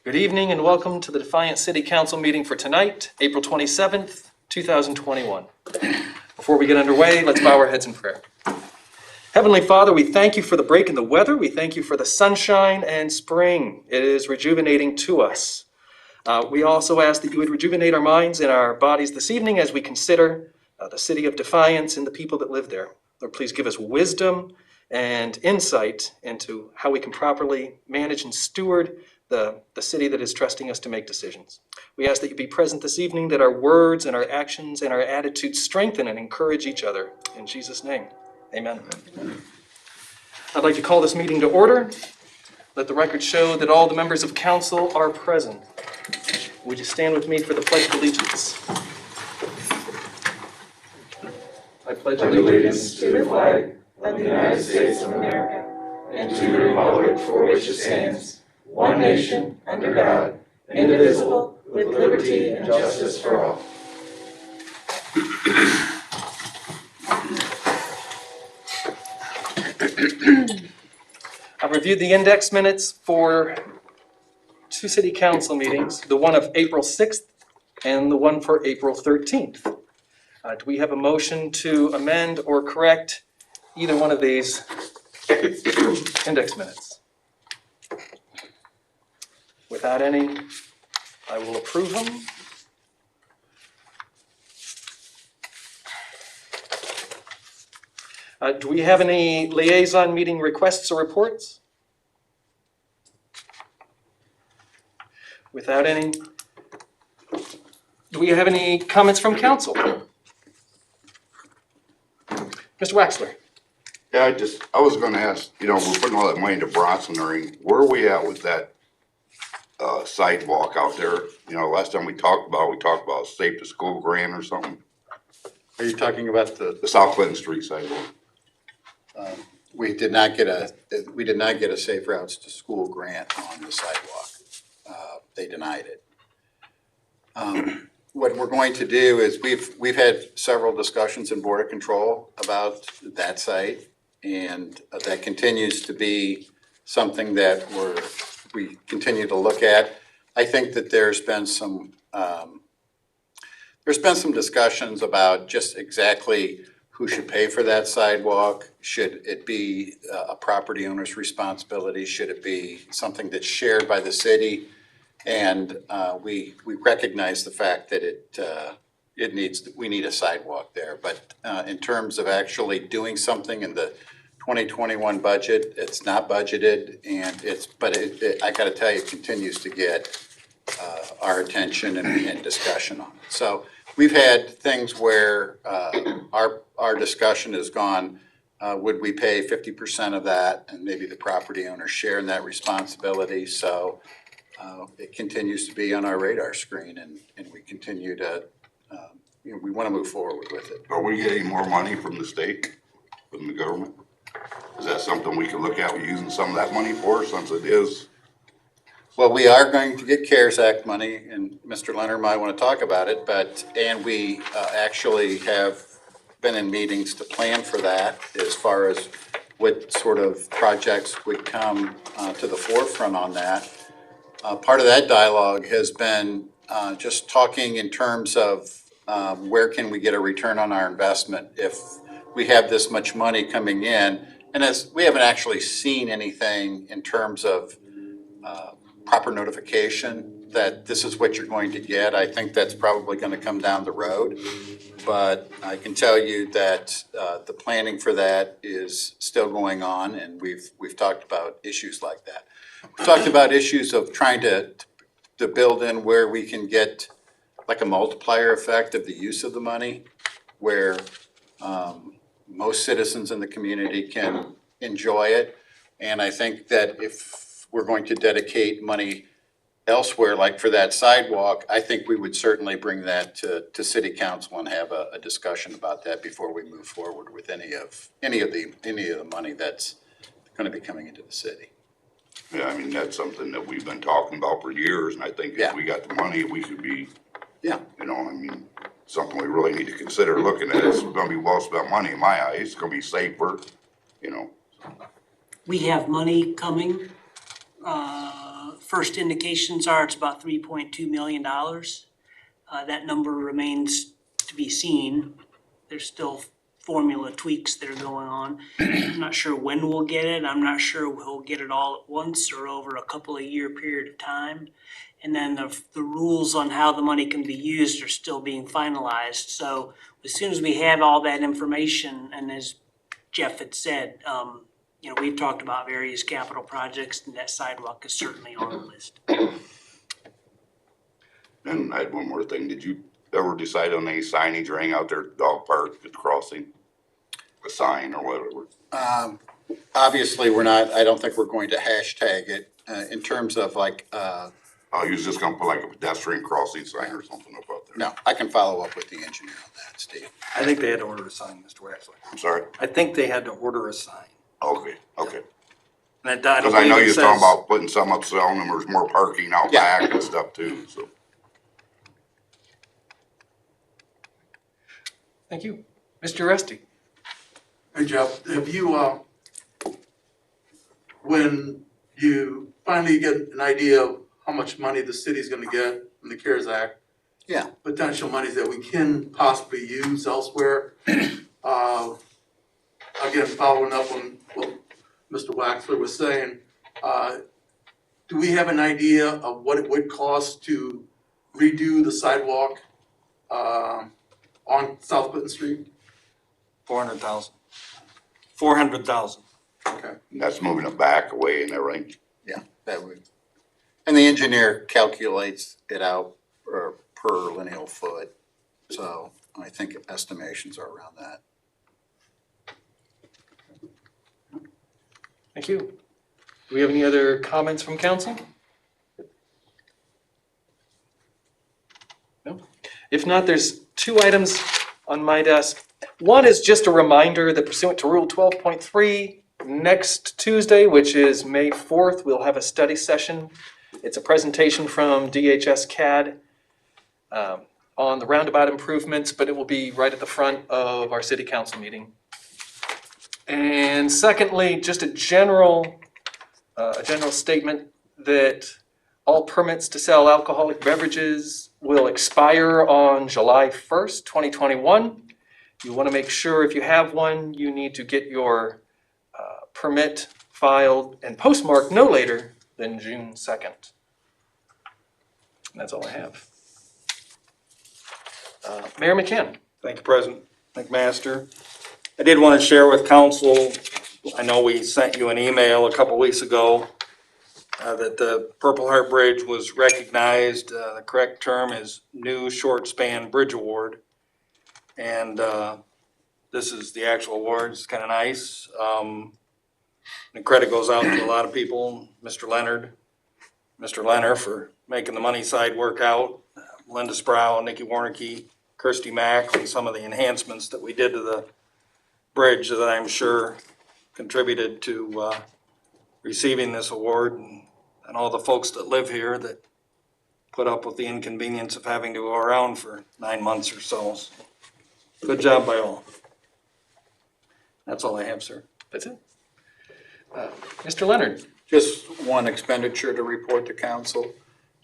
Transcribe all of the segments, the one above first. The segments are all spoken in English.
Good evening and welcome to the Defiance City Council meeting for tonight, April 27th, 2021. Before we get underway, let's bow our heads in prayer. Heavenly Father, we thank you for the break in the weather. We thank you for the sunshine and spring. It is rejuvenating to us. We also ask that you would rejuvenate our minds and our bodies this evening as we consider the city of Defiance and the people that live there. Lord, please give us wisdom and insight into how we can properly manage and steward the city that is trusting us to make decisions. We ask that you be present this evening, that our words and our actions and our attitudes strengthen and encourage each other. In Jesus' name, amen. I'd like to call this meeting to order. Let the record show that all the members of council are present. Would you stand with me for the Pledge of Allegiance? I pledge allegiance to the flag of the United States of America and to the republic for which it stands, one nation, under God, indivisible, with liberty and justice for all. I've reviewed the index minutes for two city council meetings, the one of April 6th and the one for April 13th. Do we have a motion to amend or correct either one of these index minutes? Without any, I will approve them. Do we have any liaison meeting requests or reports? Without any, do we have any comments from council? Mr. Waxler. Yeah, I was gonna ask, we're putting all that money into Bronson Ring. Where are we at with that sidewalk out there? Last time we talked about a Safe to School grant or something. Are you talking about The South Clinton Street sidewalk. we did not get a Safe Routes to School grant on the sidewalk. They denied it. What we're going to do is we've had several discussions in Board of Control about that site, and that continues to be something that we continue to look at. I think that there's been some discussions about just exactly who should pay for that sidewalk. Should it be a property owner's responsibility? Should it be something that's shared by the city? And we recognize the fact that we need a sidewalk there. But in terms of actually doing something in the 2021 budget, it's not budgeted, and I got to tell you, it continues to get our attention and discussion on it. So we've had things where our discussion has gone, would we pay 50% of that, and maybe the property owner share in that responsibility? So it continues to be on our radar screen, and we continue to, we want to move forward with it. Are we getting more money from the state, from the government? Is that something we can look at using some of that money for, since it is? Well, we are going to get CARES Act money, and Mr. Leonard might want to talk about it, and we actually have been in meetings to plan for that as far as what sort of projects would come to the forefront on that. Part of that dialogue has been just talking in terms of where can we get a return on our investment if we have this much money coming in. And as we haven't actually seen anything in terms of proper notification that this is what you're going to get. I think that's probably going to come down the road. But I can tell you that the planning for that is still going on, and we've talked about issues like that. We've talked about issues of trying to build in where we can get like a multiplier effect of the use of the money, where most citizens in the community can enjoy it. And I think that if we're going to dedicate money elsewhere, like for that sidewalk, I think we would certainly bring that to City Council and have a discussion about that before we move forward with any of the money that's going to be coming into the city. Yeah, I mean, that's something that we've been talking about for years, and I think if we got the money, we should be, something we really need to consider looking at. It's gonna be well spent money in my eyes. It's gonna be safer, We have money coming first indications are it's about $3.2 million. That number remains to be seen. There's still formula tweaks that are going on. I'm not sure when we'll get it. I'm not sure we'll get it all at once or over a couple of year period of time. And then the rules on how the money can be used are still being finalized. So as soon as we have all that information, and as Jeff had said, we've talked about various capital projects, and that sidewalk is certainly on the list. And I had one more thing. Did you ever decide on any signage or anything out there, dog park, at the crossing? A sign or whatever? Obviously, I don't think we're going to hashtag it in terms of like, Oh, you was just gonna put like a pedestrian crossing sign or something up out there? no, I can follow up with the engineer on that, Steve. I think they had to order a sign, Mr. Waxler. I'm sorry? I think they had to order a sign. Okay. And Because I know you was talking about putting some up selling them, there's more parking out Yeah. back and stuff too, so. Thank you. Mr. Rusty? Hey Jeff, have you, when you finally get an idea of how much money the city's gonna get from the CARES Act, Yeah, potential monies that we can possibly use elsewhere, again, following up on what Mr. Waxler was saying, do we have an idea of what it would cost to redo the sidewalk, on South Clinton Street? 400,000. 400,000. Okay. And that's moving it back away and everything. yeah, that would. And the engineer calculates it out per lineal foot. So I think estimations are around that. Thank you. Do we have any other comments from council? No? If not, there's two items on my desk. One is just a reminder that pursuant to Rule 12.3, next Tuesday, which is May 4th, we'll have a study session. It's a presentation from DHS CAD on the roundabout improvements, but it will be right at the front of our city council meeting. And secondly, just a general statement that all permits to sell alcoholic beverages will expire on July 1st, 2021. You want to make sure if you have one, you need to get your permit filed and postmarked no later than June 2nd. And that's all I have. Mayor McCann. Thank you, President McMaster. I did want to share with council, I know we sent you an email a couple weeks ago that the Purple Heart Bridge was recognized. The correct term is New Short Span Bridge Award. And this is the actual award. It's kind of nice. The credit goes out to a lot of people, Mr. Leonard for making the money side work out, Linda Sproul, Nikki Warnke, Kirsty Mack, and some of the enhancements that we did to the bridge that I'm sure contributed to receiving this award, and all the folks that live here that put up with the inconvenience of having to go around for 9 months or so. Good job by all. That's all I have, sir. That's it. Mr. Leonard. Just one expenditure to report to council.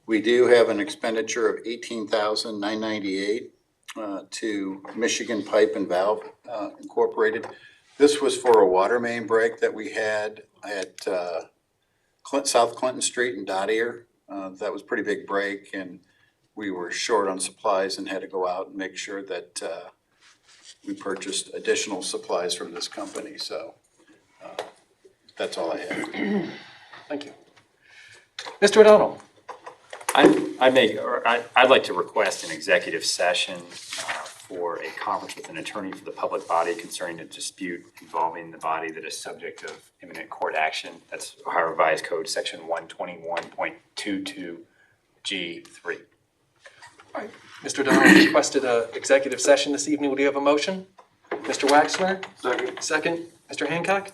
We do have an expenditure of $18,998 to Michigan Pipe and Valve Incorporated. This was for a water main break that we had at South Clinton Street in Dottier. That was a pretty big break, and we were short on supplies and had to go out and make sure that we purchased additional supplies from this company. So that's all I have. Thank you. Mr. O'Donnell. I'd like to request an executive session for a conference with an attorney for the public body concerning a dispute involving the body that is subject of imminent court action. That's Ohio Revised Code, section 121.22 G3. All right. Mr. O'Donnell requested an executive session this evening. Would you have a motion? Mr. Waxler? Second. Mr. Hancock?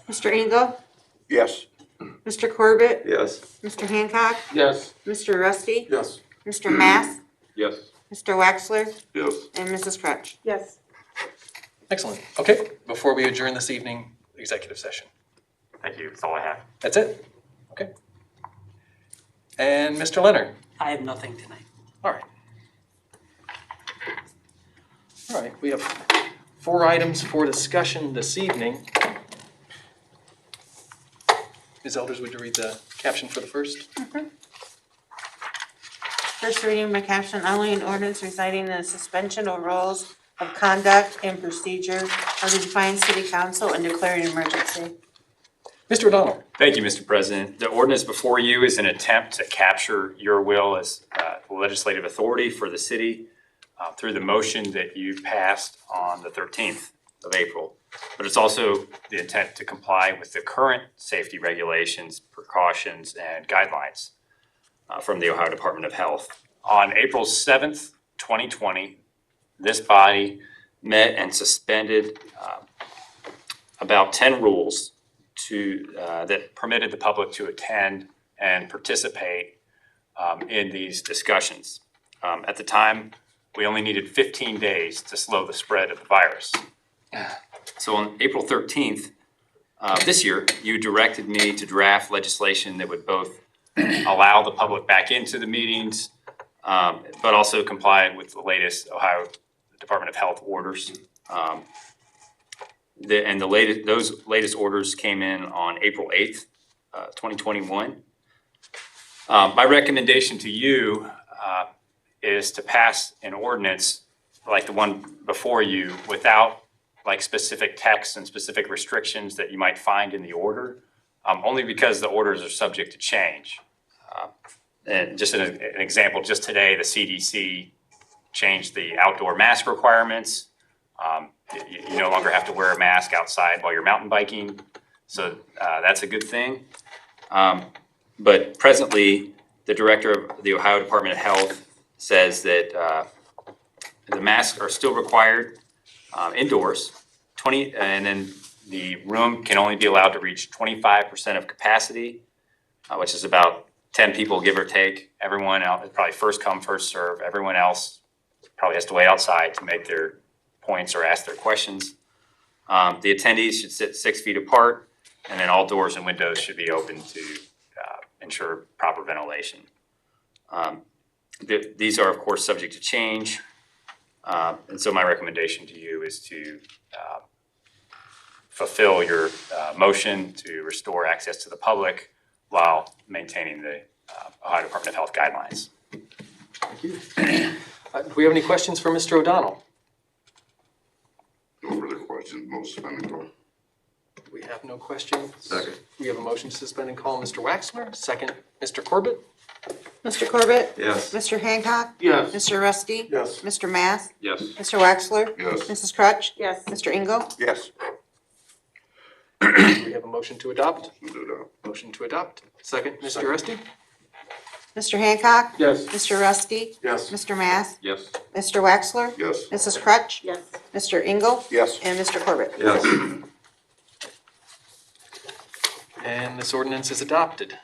Mr. Engel, Yes. Mr. Corbett, Yes. Mr. Hancock, Yes. Mr. Rusty, Yes. Mr. Mass, Yes. Mr. Wexler, Yes. and Mrs. Crutch. Yes. Excellent. Okay, before we adjourn this evening, executive session. Thank you. That's all I have. That's it? Okay. And Mr. Leonard? I have nothing tonight. All right. All right, we have 4 items for discussion this evening. Ms. Elders, would you read the caption for the first? First reading by caption only, an ordinance reciting the suspension of rules of conduct and procedure of the Defiance City Council and declaring an emergency. Mr. O'Donnell? Thank you, Mr. President. The ordinance before you is an attempt to capture your will as legislative authority for the city through the motion that you passed on the 13th of April. But it's also the intent to comply with the current safety regulations, precautions, and guidelines from the Ohio Department of Health. On April 7th, 2020, this body met and suspended about 10 rules that permitted the public to attend and participate in these discussions. At the time, we only needed 15 days to slow the spread of the virus. So on April 13th this year, you directed me to draft legislation that would both allow the public back into the meetings, but also comply with the latest Ohio Department of Health orders. Those latest orders came in on April 8th, 2021. My recommendation to you is to pass an ordinance like the one before you without like specific texts and specific restrictions that you might find in the order, only because the orders are subject to change. And just an example, just today, the CDC changed the outdoor mask requirements. You no longer have to wear a mask outside while you're mountain biking, so that's a good thing. But presently, the director of the Ohio Department of Health says that the masks are still required indoors, and then the room can only be allowed to reach 25% of capacity, which is about 10 people, give or take. Everyone else, probably first come, first serve. Everyone else probably has to wait outside to make their points or ask their questions. The attendees should sit 6 feet apart, and then all doors and windows should be open to ensure proper ventilation. These are, of course, subject to change. And so my recommendation to you is to fulfill your motion to restore access to the public while maintaining the Ohio Department of Health guidelines. Thank you. Do we have any questions for Mr. O'Donnell? No further questions, most suspend and call. We have no questions. Second. We have a motion to suspend and call Mr. Waxler. Second, Mr. Corbett. Mr. Corbett? Yes. Mr. Hancock? Yes. Mr. Rusty? Yes. Mr. Mass? Yes. Mr. Waxler? Yes. Mrs. Crutch? Yes. Mr. Engel? Yes. We have a motion to adopt. We'll do that. Motion to adopt. Second, Mr. Rusty. Mr. Hancock? Yes. Mr. Rusty? Yes. Mr. Mass? Yes. Mr. Waxler? Yes. Mrs. Crutch? Yes. Mr. Engel? Yes. And Mr. Corbett? Yes. And this ordinance is adopted.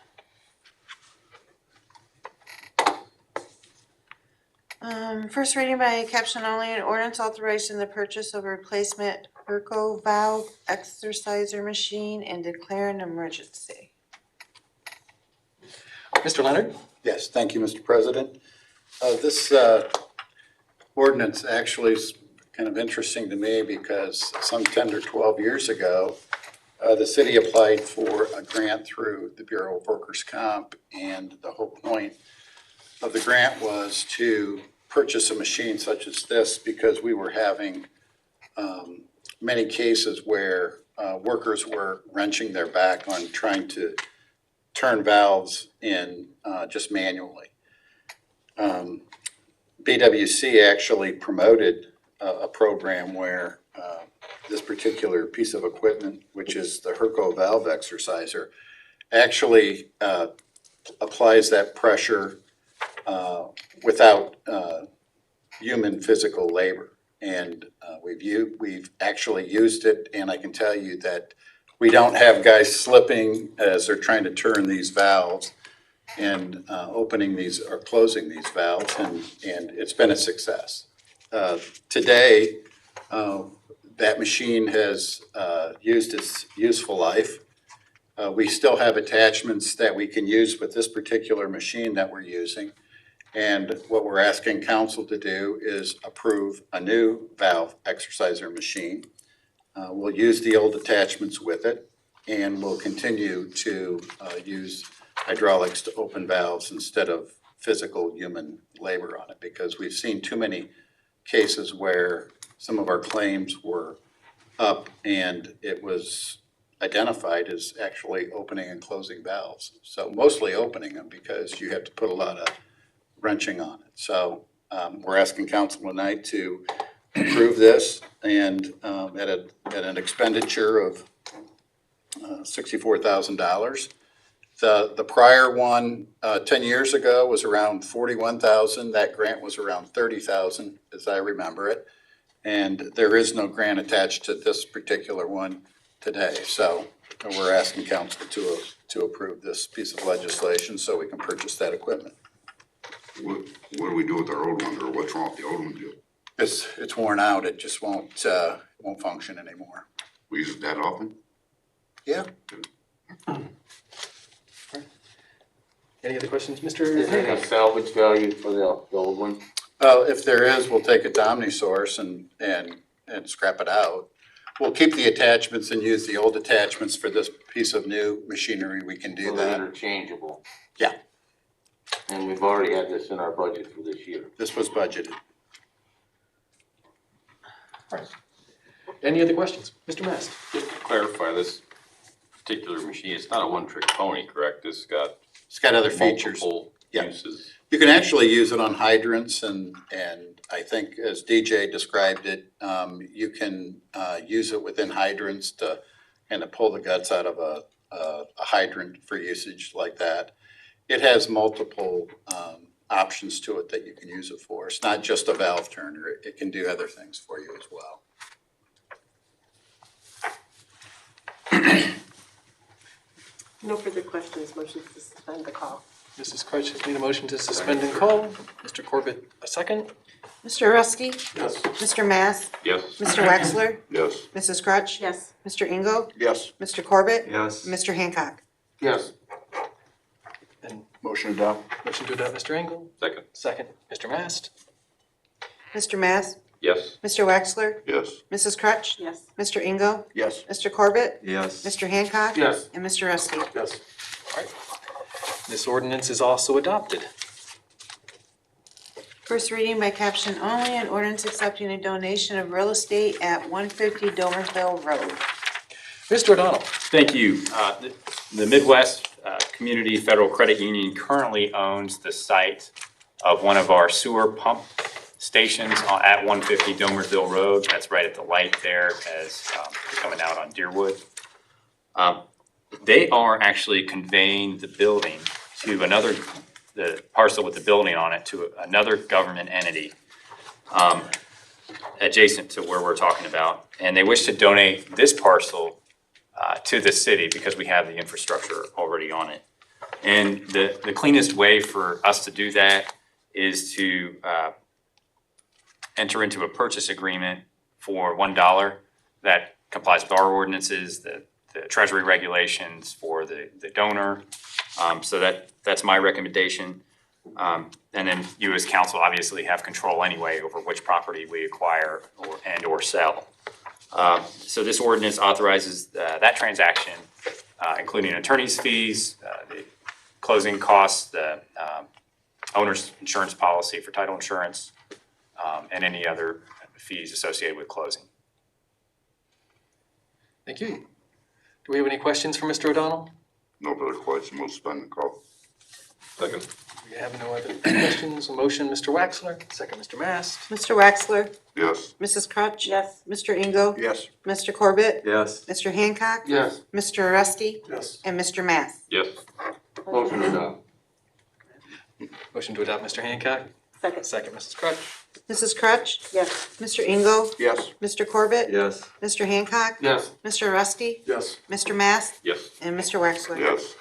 First reading by caption only, an ordinance authorizing the purchase of a replacement Herco valve exerciser machine and declare an emergency. Mr. Leonard? Yes, thank you, Mr. President. This ordinance actually is kind of interesting to me because some 10 or 12 years ago, the city applied for a grant through the Bureau of Workers' Comp, and the whole point of the grant was to purchase a machine such as this because we were having many cases where workers were wrenching their back on trying to turn valves in just manually. BWC actually promoted a program where this particular piece of equipment, which is the Herco valve exerciser, actually applies that pressure without human physical labor. And we've actually used it, and I can tell you that we don't have guys slipping as they're trying to turn these valves and opening these or closing these valves, and it's been a success. Today, that machine has used its useful life, We still have attachments that we can use with this particular machine that we're using. And what we're asking council to do is approve a new valve exerciser machine. We'll use the old attachments with it, and we'll continue to use hydraulics to open valves instead of physical human labor on it, because we've seen too many cases where some of our claims were up and it was identified as actually opening and closing valves. So mostly opening them because you have to put a lot of wrenching on it. So we're asking council tonight to approve this and at an expenditure of $64,000. The prior one, 10 years ago, was around 41,000. That grant was around 30,000, as I remember it. And there is no grant attached to this particular one today. So we're asking council to approve this piece of legislation so we can purchase that equipment. What do we do with our old one, or what's wrong with the old one, Joe? It's worn out. It just won't function anymore. We use it that often? Yeah. Any other questions, Is Mr. there a salvage value for the old one? If there is, we'll take it to OmniSource and scrap it out. We'll keep the attachments and use the old attachments for this piece of new machinery. We can do So they're that. interchangeable? Yeah. And we've already had this in our budget for this year. This was budgeted. Any other questions? Mr. Mast? Just to clarify, this particular machine, it's not a one-trick pony, correct? It's got It's got other features. multiple Yeah. uses. You can actually use it on hydrants and I think as DJ described it, you can use it within hydrants to kind of pull the guts out of a hydrant for usage like that. It has multiple options to it that you can use it for. It's not just a valve turner. It can do other things for you as well. No further questions, motion to suspend the call. Mrs. Crutch, need a motion to suspend and call. Mr. Corbett, a second. Mr. Ruski? Yes. Mr. Mass? Yes. Mr. Wexler? Yes. Mrs. Crutch? Yes. Mr. Engel? Yes. Mr. Corbett? Yes. Mr. Hancock? Yes. And Motion adopt. motion to adopt, Mr. Engel. Second. Second, Mr. Mast. Mr. Mass? Yes. Mr. Wexler? Yes. Mrs. Crutch? Yes. Mr. Engel? Yes. Mr. Corbett? Yes. Mr. Hancock? Yes. And Mr. Ruski? Yes. This ordinance is also adopted. First reading by caption only, an ordinance accepting a donation of real estate at 150 Domersville Road. Mr. O'Donnell. Thank you. The Midwest Community Federal Credit Union currently owns the site of one of our sewer pump stations at 150 Domersville Road. That's right at the light there as you're coming out on Deerwood. They are actually conveying the building to the parcel with the building on it to another government entity adjacent to where we're talking about. And they wish to donate this parcel to the city because we have the infrastructure already on it. And the cleanest way for us to do that is to enter into a purchase agreement for $1 that complies with our ordinances, the treasury regulations for the donor. So that's my recommendation. And then you as council obviously have control anyway over which property we acquire or sell. So this ordinance authorizes that transaction, including attorney's fees, the closing costs, the owner's insurance policy for title insurance, and any other fees associated with closing. Thank you. Do we have any questions for Mr. O'Donnell? No further question, we'll suspend the call. Second. We have no other questions. A motion, Mr. Waxler. Second, Mr. Mast. Mr. Wexler? Yes. Mrs. Crutch? Yes. Mr. Engel? Yes. Mr. Corbett? Yes. Mr. Hancock? Yes. Mr. Ruski? Yes. And Mr. Mass? Yes. Motion adopt. Motion to adopt, Mr. Hancock. Second. Second, Mrs. Crutch. Mrs. Crutch? Yes. Mr. Engel? Yes. Mr. Corbett? Yes. Mr. Hancock? Yes. Mr. Ruski? Yes. Mr. Mass? Yes. And Mr. Wexler? Yes.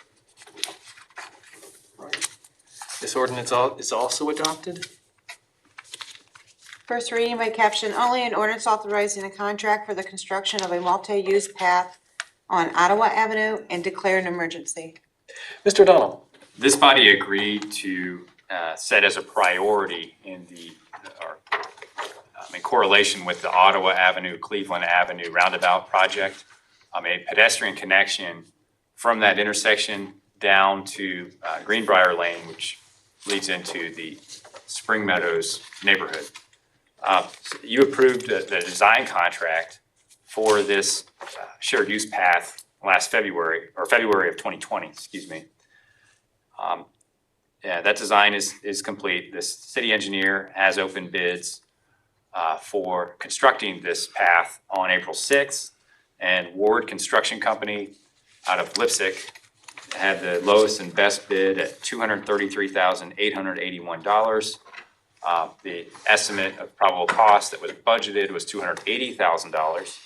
This ordinance is also adopted. First reading by caption only, an ordinance authorizing a contract for the construction of a multi-use path on Ottawa Avenue and declare an emergency. Mr. O'Donnell? This body agreed to set as a priority in correlation with the Ottawa Avenue, Cleveland Avenue roundabout project, a pedestrian connection from that intersection down to Greenbrier Lane, which leads into the Spring Meadows neighborhood. You approved the design contract for this shared use path last February, or February of 2020, excuse me. Yeah, that design is complete. This city engineer has opened bids for constructing this path on April 6th. And Ward Construction Company out of Lipsick had the lowest and best bid at $233,881. The estimate of probable cost that was budgeted was $280,000.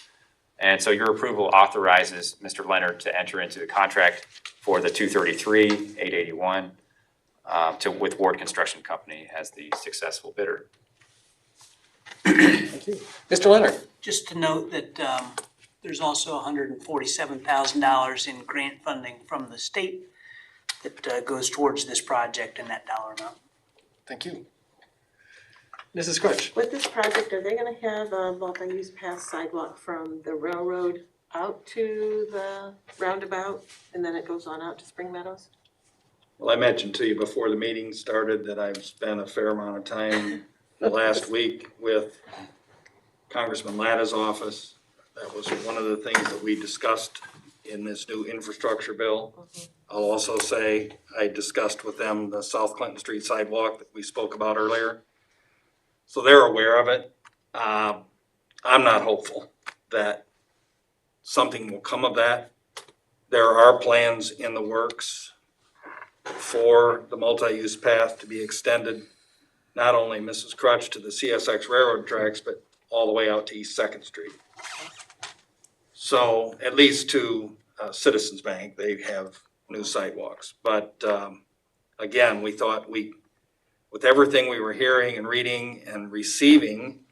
And so your approval authorizes Mr. Leonard to enter into the contract for the $233,881 with Ward Construction Company as the successful bidder. Thank you. Mr. Leonard? Just to note that there's also $147,000 in grant funding from the state that goes towards this project in that dollar amount. Thank you. Mrs. Crutch? With this project, are they gonna have a multi-use path sidewalk from the railroad out to the roundabout, and then it goes on out to Spring Meadows? Well, I mentioned to you before the meeting started that I've spent a fair amount of time the last week with Congressman Latta's office. That was one of the things that we discussed in this new infrastructure bill. I'll also say I discussed with them the South Clinton Street sidewalk that we spoke about earlier. So they're aware of it. I'm not hopeful that something will come of that. There are plans in the works for the multi-use path to be extended, not only Mrs. Crutch to the CSX railroad tracks, but all the way out to East Second Street. So at least to Citizens Bank, they have new sidewalks. But again, we thought with everything we were hearing and reading and receiving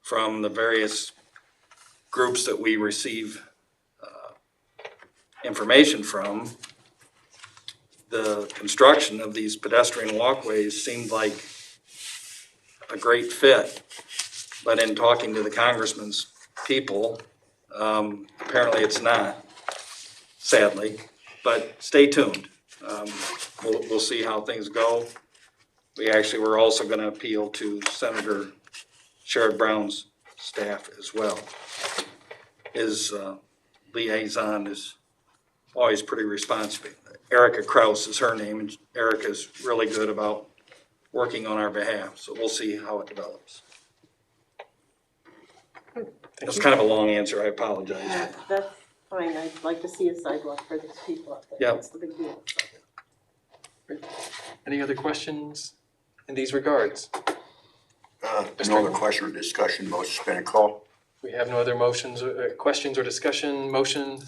from the various groups that we receive information from, the construction of these pedestrian walkways seemed like a great fit. But in talking to the congressman's people, apparently it's not, sadly. But stay tuned. We'll see how things go. We actually were also going to appeal to Senator Sherrod Brown's staff as well. His liaison is always pretty responsive. Erica Kraus is her name, and Erica's really good about working on our behalf. So we'll see how it develops. That's kind of a long answer, I apologize. Yeah, that's fine. I'd like to see a sidewalk for these people up there. Yeah. That's the big deal. Any other questions in these regards? No other question or discussion, motion been called. We have no other motions, questions or discussion. Motion,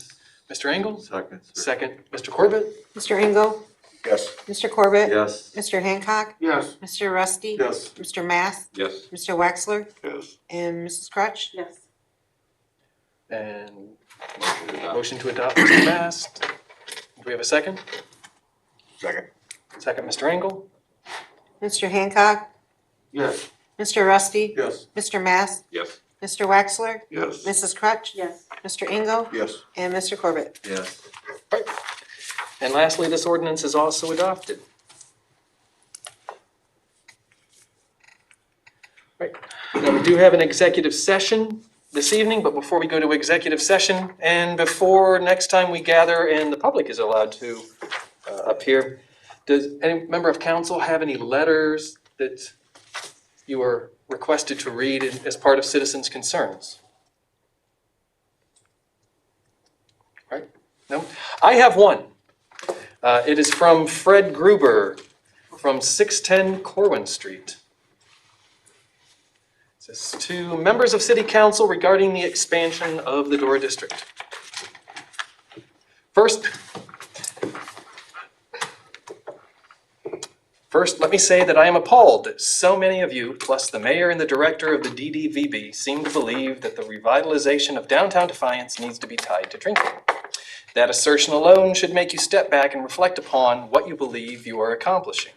Mr. Engel? Second. Second, Mr. Corbett? Mr. Engel? Yes. Mr. Corbett? Yes. Mr. Hancock? Yes. Mr. Rusty? Yes. Mr. Mass? Yes. Mr. Wexler? Yes. And Mrs. Crutch? Yes. And motion to adopt, Mr. Mast. Do we have a second? Second. Second, Mr. Engel? Mr. Hancock? Yes. Mr. Rusty? Yes. Mr. Mass? Yes. Mr. Wexler? Yes. Mrs. Crutch? Yes. Mr. Engel? Yes. And Mr. Corbett? Yes. Right. And lastly, this ordinance is also adopted. Right. Now, we do have an executive session this evening, but before we go to executive session and before next time we gather and the public is allowed to appear, does any member of council have any letters that you are requested to read as part of citizens' concerns? Right? No? I have one. It is from Fred Gruber from 610 Corwin Street. It says, to members of City Council regarding the expansion of the Dora District. First, let me say that I am appalled that so many of you, plus the mayor and the director of the DDVB, seem to believe that the revitalization of downtown Defiance needs to be tied to drinking. That assertion alone should make you step back and reflect upon what you believe you are accomplishing.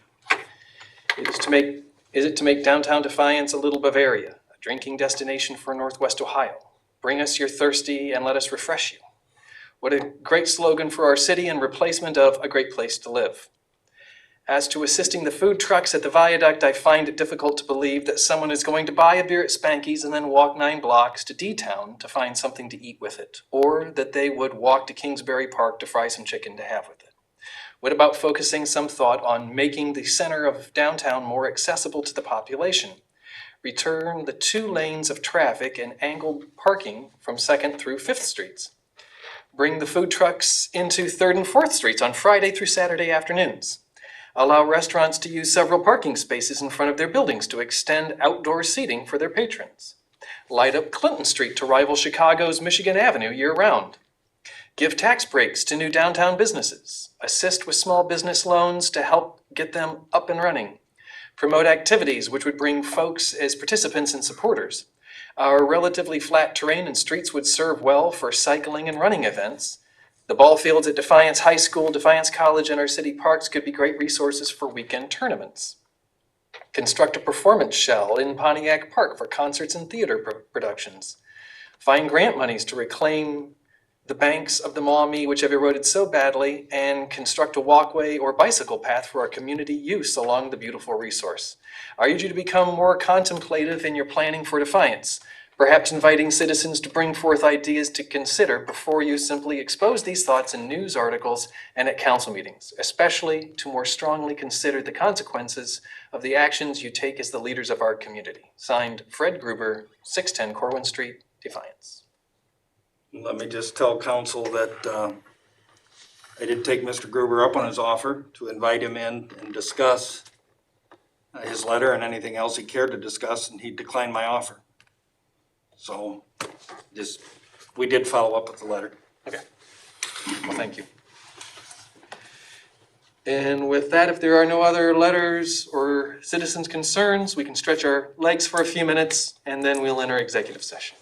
Is it to make downtown Defiance a little Bavaria, a drinking destination for Northwest Ohio? Bring us your thirsty and let us refresh you. What a great slogan for our city and replacement of a great place to live. As to assisting the food trucks at the viaduct, I find it difficult to believe that someone is going to buy a beer at Spanky's and then walk 9 blocks to D-Town to find something to eat with it, or that they would walk to Kingsbury Park to fry some chicken to have with it. What about focusing some thought on making the center of downtown more accessible to the population? Return the 2 lanes of traffic and angled parking from 2nd through 5th Streets. Bring the food trucks into 3rd and 4th Streets on Friday through Saturday afternoons. Allow restaurants to use several parking spaces in front of their buildings to extend outdoor seating for their patrons. Light up Clinton Street to rival Chicago's Michigan Avenue year-round. Give tax breaks to new downtown businesses. Assist with small business loans to help get them up and running. Promote activities which would bring folks as participants and supporters. Our relatively flat terrain and streets would serve well for cycling and running events. The ball fields at Defiance High School, Defiance College, and our city parks could be great resources for weekend tournaments. Construct a performance shell in Pontiac Park for concerts and theater productions. Find grant monies to reclaim the banks of the Maumee, which have eroded so badly, and construct a walkway or bicycle path for our community use along the beautiful resource. I urge you to become more contemplative in your planning for Defiance, perhaps inviting citizens to bring forth ideas to consider before you simply expose these thoughts in news articles and at council meetings, especially to more strongly consider the consequences of the actions you take as the leaders of our community. Signed, Fred Gruber, 610 Corwin Street, Defiance. Let me just tell council that I did take Mr. Gruber up on his offer to invite him in and discuss his letter and anything else he cared to discuss, and he declined my offer. So we did follow up with the letter. Okay. Well, thank you. And with that, if there are no other letters or citizens' concerns, we can stretch our legs for a few minutes and then we'll enter executive session.